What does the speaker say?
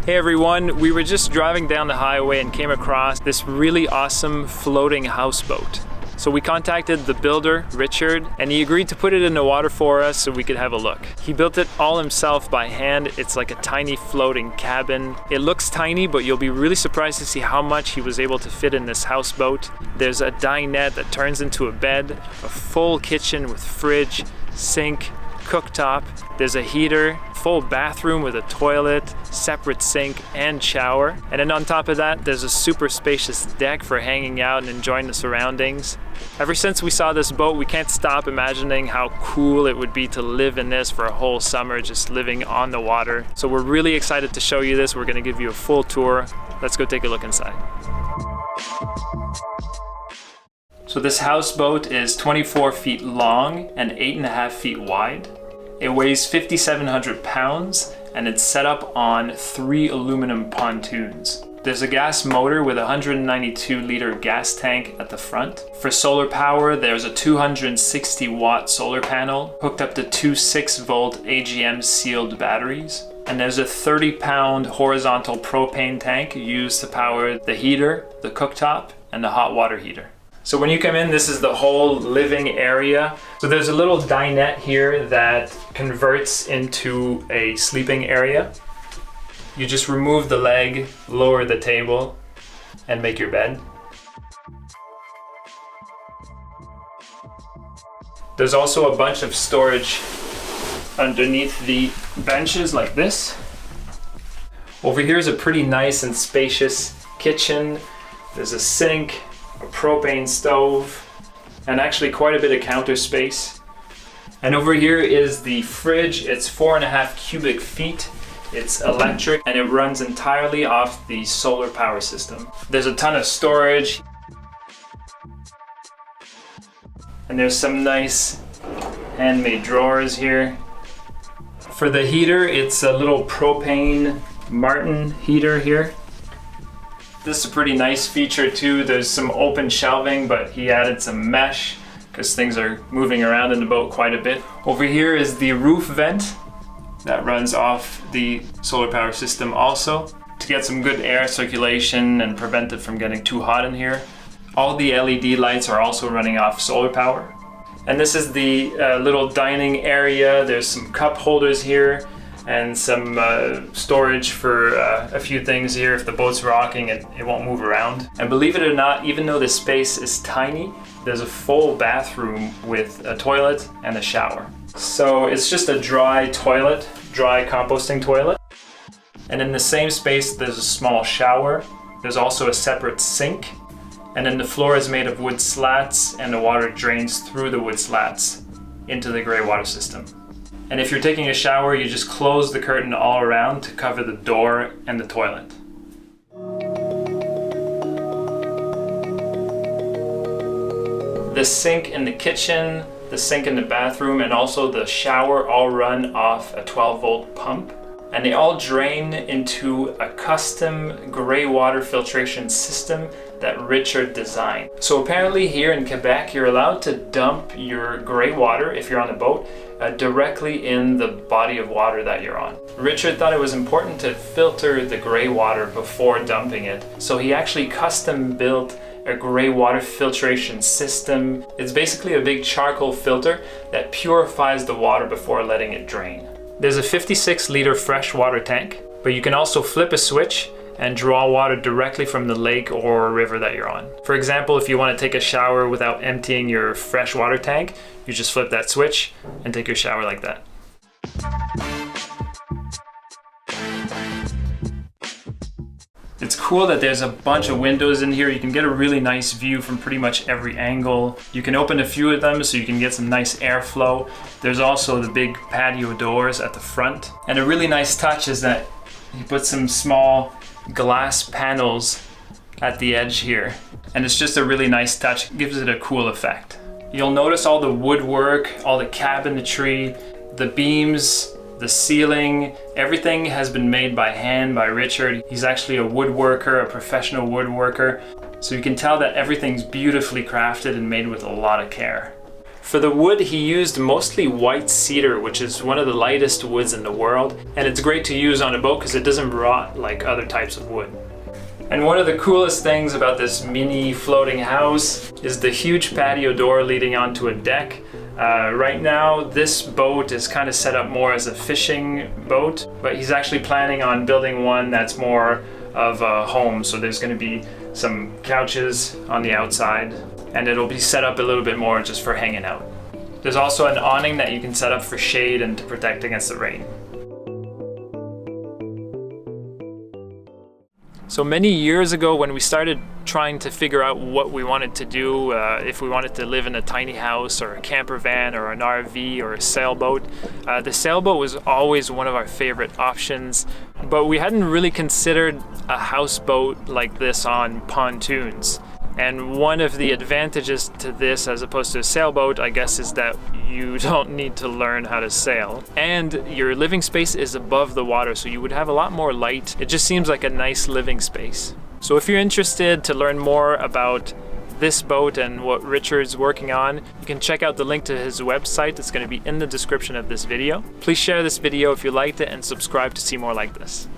Hey everyone, we were just driving down the highway and came across this really awesome floating houseboat. So we contacted the builder, Richard, and he agreed to put it in the water for us so we could have a look. He built it all himself by hand. It's like a tiny floating cabin. It looks tiny, but you'll be really surprised to see how much he was able to fit in this houseboat. There's a dinette that turns into a bed, a full kitchen with fridge, sink, cooktop. There's a heater, full bathroom with a toilet, separate sink and shower. And then on top of that, there's a super spacious deck for hanging out and enjoying the surroundings. Ever since we saw this boat, we can't stop imagining how cool it would be to live in this for a whole summer, just living on the water. So we're really excited to show you this. We're gonna give you a full tour. Let's go take a look inside. So this houseboat is 24 feet long and 8.5 feet wide. It weighs 5,700 pounds and it's set up on 3 aluminum pontoons. There's a gas motor with a 192 liter gas tank at the front. For solar power, there's a 260 watt solar panel hooked up to two 6-volt AGM sealed batteries. And there's a 30-pound horizontal propane tank used to power the heater, the cooktop, and the hot water heater. So when you come in, this is the whole living area. So there's a little dinette here that converts into a sleeping area. You just remove the leg, lower the table, and make your bed. There's also a bunch of storage underneath the benches like this. Over here is a pretty nice and spacious kitchen. There's a sink, a propane stove, and actually quite a bit of counter space. And over here is the fridge. It's 4.5 cubic feet. It's electric and it runs entirely off the solar power system. There's a ton of storage. And there's some nice handmade drawers here. For the heater, it's a little propane Martin heater here. This is a pretty nice feature too. There's some open shelving, but he added some mesh because things are moving around in the boat quite a bit. Over here is the roof vent that runs off the solar power system also to get some good air circulation and prevent it from getting too hot in here. All the LED lights are also running off solar power. And this is the little dining area. There's some cup holders here and some storage for a few things here. If the boat's rocking, it won't move around. And believe it or not, even though this space is tiny, there's a full bathroom with a toilet and a shower. So it's just a dry toilet, dry composting toilet. And in the same space, there's a small shower. There's also a separate sink. And then the floor is made of wood slats and the water drains through the wood slats into the gray water system. And if you're taking a shower, you just close the curtain all around to cover the door and the toilet. The sink in the kitchen, the sink in the bathroom, and also the shower all run off a 12-volt pump. And they all drain into a custom gray water filtration system that Richard designed. So apparently here in Quebec, you're allowed to dump your gray water, if you're on the boat, directly in the body of water that you're on. Richard thought it was important to filter the gray water before dumping it, so he actually custom built a gray water filtration system. It's basically a big charcoal filter that purifies the water before letting it drain. There's a 56 liter freshwater tank, but you can also flip a switch and draw water directly from the lake or river that you're on. For example, if you want to take a shower without emptying your freshwater tank, you just flip that switch and take your shower like that. It's cool that there's a bunch of windows in here. You can get a really nice view from pretty much every angle. You can open a few of them so you can get some nice airflow. There's also the big patio doors at the front. And a really nice touch is that he put some small glass panels at the edge here. And it's just a really nice touch. It gives it a cool effect. You'll notice all the woodwork, all the cabinetry, the beams, the ceiling, everything has been made by hand by Richard. He's actually a woodworker, a professional woodworker. So you can tell that everything's beautifully crafted and made with a lot of care. For the wood, he used mostly white cedar, which is one of the lightest woods in the world, and it's great to use on a boat because it doesn't rot like other types of wood. And one of the coolest things about this mini floating house is the huge patio door leading onto a deck. Right now, this boat is kind of set up more as a fishing boat, but he's actually planning on building one that's more of a home. So there's going to be some couches on the outside, and it'll be set up a little bit more just for hanging out. There's also an awning that you can set up for shade and to protect against the rain. So many years ago, when we started trying to figure out what we wanted to do, if we wanted to live in a tiny house or a camper van or an RV or a sailboat, the sailboat was always one of our favorite options, but we hadn't really considered a houseboat like this on pontoons. And one of the advantages to this as opposed to a sailboat, I guess, is that you don't need to learn how to sail. And your living space is above the water, so you would have a lot more light. It just seems like a nice living space. So if you're interested to learn more about this boat and what Richard's working on, you can check out the link to his website. It's going to be in the description of this video. Please share this video if you liked it and subscribe to see more like this.